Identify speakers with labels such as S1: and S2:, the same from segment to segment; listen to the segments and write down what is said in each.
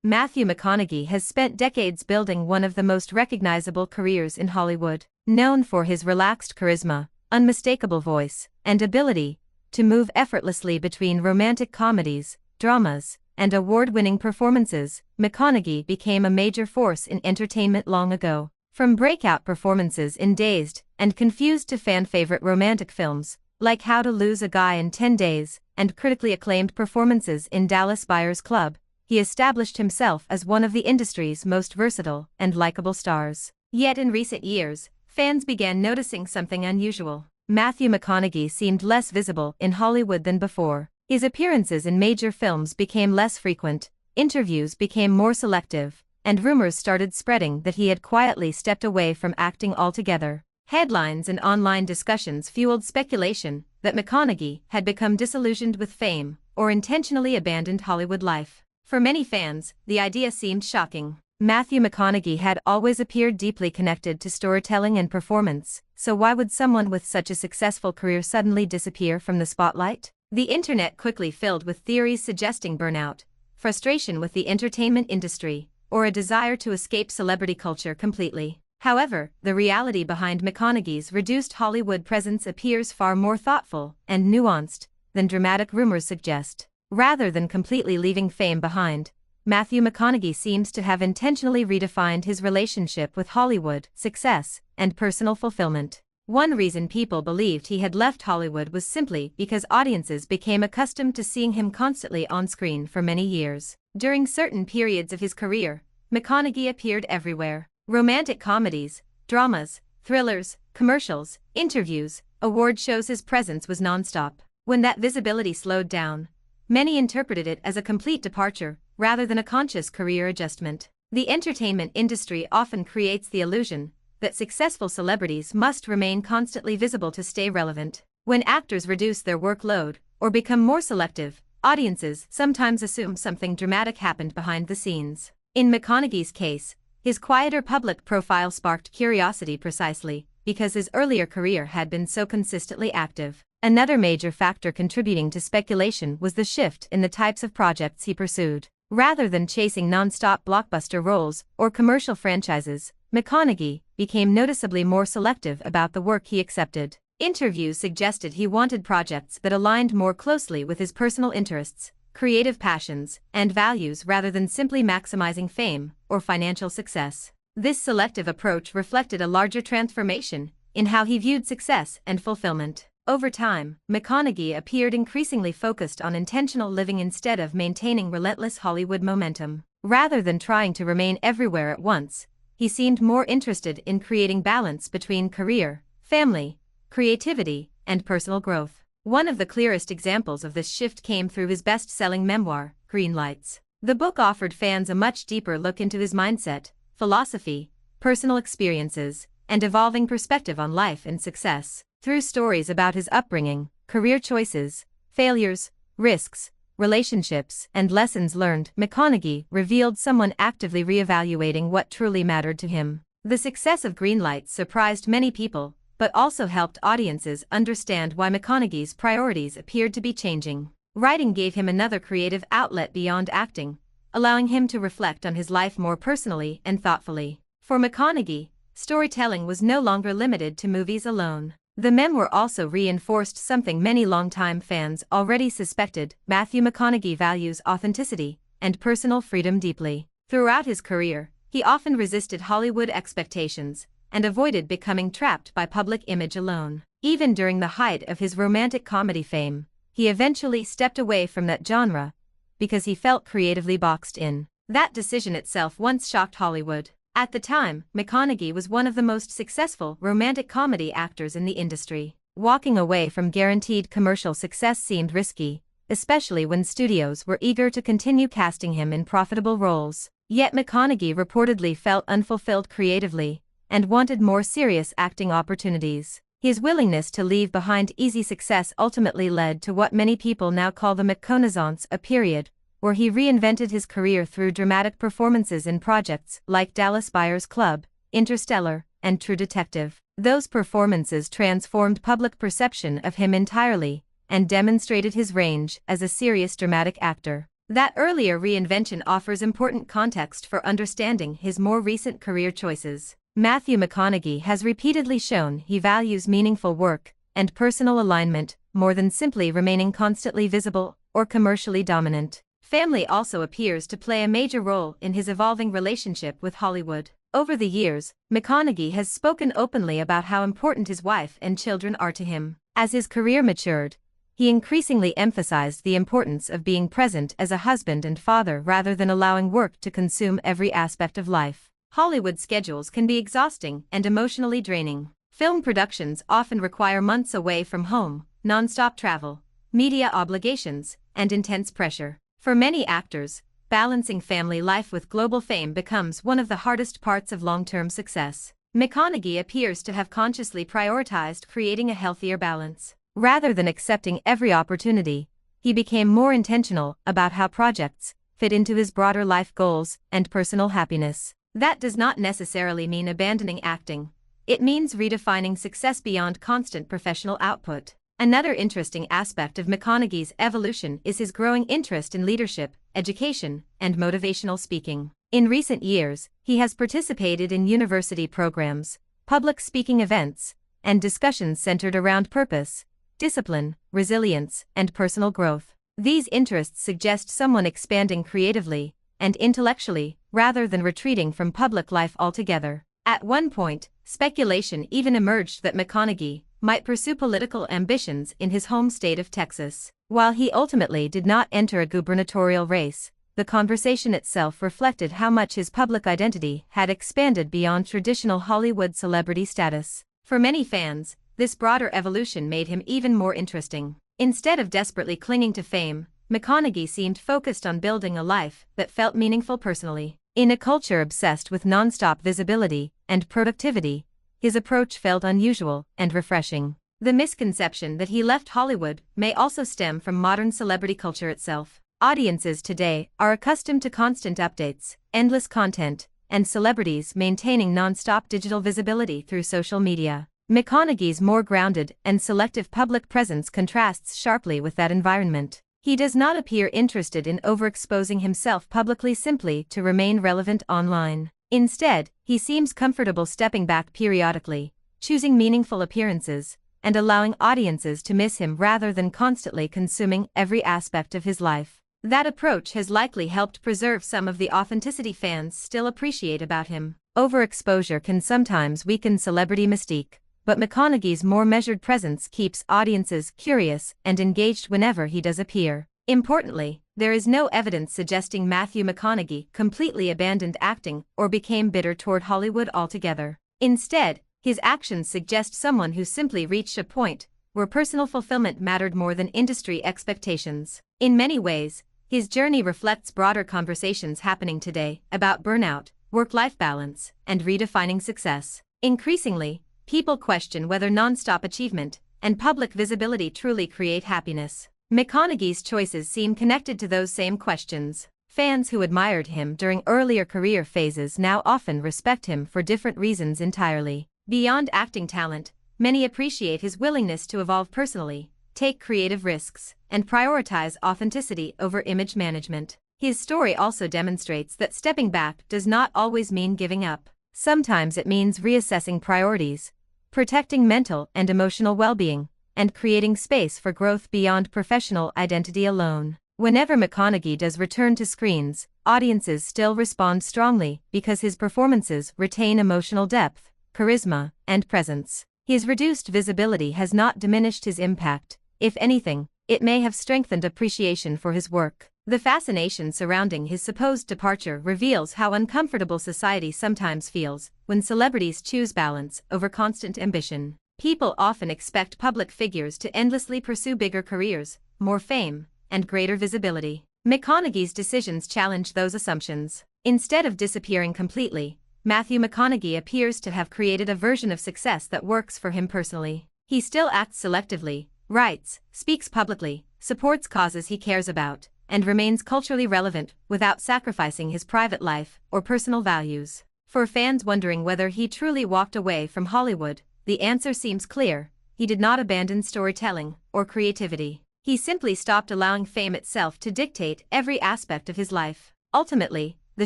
S1: Matthew McConaughey has spent decades building one of the most recognizable careers in Hollywood. Known for his relaxed charisma, unmistakable voice, and ability to move effortlessly between romantic comedies, dramas, and award-winning performances, McConaughey became a major force in entertainment long ago. From breakout performances in Dazed and Confused to fan-favorite romantic films, like How to Lose a Guy in 10 Days, and critically acclaimed performances in Dallas Buyers Club, he established himself as one of the industry's most versatile and likable stars. Yet in recent years, fans began noticing something unusual. Matthew McConaughey seemed less visible in Hollywood than before. His appearances in major films became less frequent, interviews became more selective, and rumors started spreading that he had quietly stepped away from acting altogether. Headlines and online discussions fueled speculation that McConaughey had become disillusioned with fame or intentionally abandoned Hollywood life. For many fans, the idea seemed shocking. Matthew McConaughey had always appeared deeply connected to storytelling and performance, so why would someone with such a successful career suddenly disappear from the spotlight? The internet quickly filled with theories suggesting burnout, frustration with the entertainment industry, or a desire to escape celebrity culture completely. However, the reality behind McConaughey's reduced Hollywood presence appears far more thoughtful and nuanced than dramatic rumors suggest. Rather than completely leaving fame behind, Matthew McConaughey seems to have intentionally redefined his relationship with Hollywood, success, and personal fulfillment. One reason people believed he had left Hollywood was simply because audiences became accustomed to seeing him constantly on screen for many years. During certain periods of his career, McConaughey appeared everywhere. Romantic comedies, dramas, thrillers, commercials, interviews, award shows. His presence was nonstop. When that visibility slowed down, many interpreted it as a complete departure, rather than a conscious career adjustment. The entertainment industry often creates the illusion that successful celebrities must remain constantly visible to stay relevant. When actors reduce their workload or become more selective, audiences sometimes assume something dramatic happened behind the scenes. In McConaughey's case, his quieter public profile sparked curiosity precisely because his earlier career had been so consistently active. Another major factor contributing to speculation was the shift in the types of projects he pursued. Rather than chasing non-stop blockbuster roles or commercial franchises, McConaughey became noticeably more selective about the work he accepted. Interviews suggested he wanted projects that aligned more closely with his personal interests, creative passions, and values rather than simply maximizing fame or financial success. This selective approach reflected a larger transformation in how he viewed success and fulfillment. Over time, McConaughey appeared increasingly focused on intentional living instead of maintaining relentless Hollywood momentum. Rather than trying to remain everywhere at once, he seemed more interested in creating balance between career, family, creativity, and personal growth. One of the clearest examples of this shift came through his best-selling memoir, Green Lights. The book offered fans a much deeper look into his mindset, philosophy, personal experiences, and evolving perspective on life and success. Through stories about his upbringing, career choices, failures, risks, relationships, and lessons learned, McConaughey revealed someone actively reevaluating what truly mattered to him. The success of Green Lights surprised many people, but also helped audiences understand why McConaughey's priorities appeared to be changing. Writing gave him another creative outlet beyond acting, allowing him to reflect on his life more personally and thoughtfully. For McConaughey, storytelling was no longer limited to movies alone. The memoir also reinforced something many longtime fans already suspected: Matthew McConaughey values authenticity and personal freedom deeply. Throughout his career, he often resisted Hollywood expectations and avoided becoming trapped by public image alone. Even during the height of his romantic comedy fame, he eventually stepped away from that genre because he felt creatively boxed in. That decision itself once shocked Hollywood. At the time, McConaughey was one of the most successful romantic comedy actors in the industry. Walking away from guaranteed commercial success seemed risky, especially when studios were eager to continue casting him in profitable roles. Yet McConaughey reportedly felt unfulfilled creatively and wanted more serious acting opportunities. His willingness to leave behind easy success ultimately led to what many people now call the McConaughey's, a period where he reinvented his career through dramatic performances in projects like Dallas Buyers Club, Interstellar, and True Detective. Those performances transformed public perception of him entirely and demonstrated his range as a serious dramatic actor. That earlier reinvention offers important context for understanding his more recent career choices. Matthew McConaughey has repeatedly shown he values meaningful work and personal alignment more than simply remaining constantly visible or commercially dominant. Family also appears to play a major role in his evolving relationship with Hollywood. Over the years, McConaughey has spoken openly about how important his wife and children are to him. As his career matured, he increasingly emphasized the importance of being present as a husband and father rather than allowing work to consume every aspect of life. Hollywood schedules can be exhausting and emotionally draining. Film productions often require months away from home, non-stop travel, media obligations, and intense pressure. For many actors, balancing family life with global fame becomes one of the hardest parts of long-term success. McConaughey appears to have consciously prioritized creating a healthier balance. Rather than accepting every opportunity, he became more intentional about how projects fit into his broader life goals and personal happiness. That does not necessarily mean abandoning acting. It means redefining success beyond constant professional output. Another interesting aspect of McConaughey's evolution is his growing interest in leadership, education, and motivational speaking. In recent years, he has participated in university programs, public speaking events, and discussions centered around purpose, discipline, resilience, and personal growth. These interests suggest someone expanding creatively and intellectually, rather than retreating from public life altogether. At one point, speculation even emerged that McConaughey might pursue political ambitions in his home state of Texas. While he ultimately did not enter a gubernatorial race, the conversation itself reflected how much his public identity had expanded beyond traditional Hollywood celebrity status. For many fans, this broader evolution made him even more interesting. Instead of desperately clinging to fame, McConaughey seemed focused on building a life that felt meaningful personally. In a culture obsessed with non-stop visibility and productivity, his approach felt unusual and refreshing. The misconception that he left Hollywood may also stem from modern celebrity culture itself. Audiences today are accustomed to constant updates, endless content, and celebrities maintaining non-stop digital visibility through social media. McConaughey's more grounded and selective public presence contrasts sharply with that environment. He does not appear interested in overexposing himself publicly simply to remain relevant online. Instead, he seems comfortable stepping back periodically, choosing meaningful appearances, and allowing audiences to miss him rather than constantly consuming every aspect of his life. That approach has likely helped preserve some of the authenticity fans still appreciate about him. Overexposure can sometimes weaken celebrity mystique, but McConaughey's more measured presence keeps audiences curious and engaged whenever he does appear. Importantly, there is no evidence suggesting Matthew McConaughey completely abandoned acting or became bitter toward Hollywood altogether. Instead, his actions suggest someone who simply reached a point where personal fulfillment mattered more than industry expectations. In many ways, his journey reflects broader conversations happening today about burnout, work-life balance, and redefining success. Increasingly, people question whether non-stop achievement and public visibility truly create happiness. McConaughey's choices seem connected to those same questions. Fans who admired him during earlier career phases now often respect him for different reasons entirely. Beyond acting talent, many appreciate his willingness to evolve personally, take creative risks, and prioritize authenticity over image management. His story also demonstrates that stepping back does not always mean giving up. Sometimes it means reassessing priorities, protecting mental and emotional well-being, and creating space for growth beyond professional identity alone. Whenever McConaughey does return to screens, audiences still respond strongly because his performances retain emotional depth, charisma, and presence. His reduced visibility has not diminished his impact. If anything, it may have strengthened appreciation for his work. The fascination surrounding his supposed departure reveals how uncomfortable society sometimes feels when celebrities choose balance over constant ambition. People often expect public figures to endlessly pursue bigger careers, more fame, and greater visibility. McConaughey's decisions challenge those assumptions. Instead of disappearing completely, Matthew McConaughey appears to have created a version of success that works for him personally. He still acts selectively, writes, speaks publicly, supports causes he cares about, and remains culturally relevant without sacrificing his private life or personal values. For fans wondering whether he truly walked away from Hollywood, the answer seems clear: he did not abandon storytelling or creativity. He simply stopped allowing fame itself to dictate every aspect of his life. Ultimately, the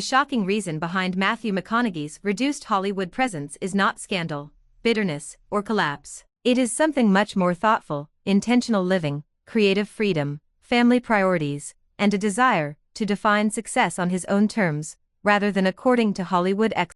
S1: shocking reason behind Matthew McConaughey's reduced Hollywood presence is not scandal, bitterness, or collapse. It is something much more thoughtful: intentional living, creative freedom, family priorities, and a desire to define success on his own terms, rather than according to Hollywood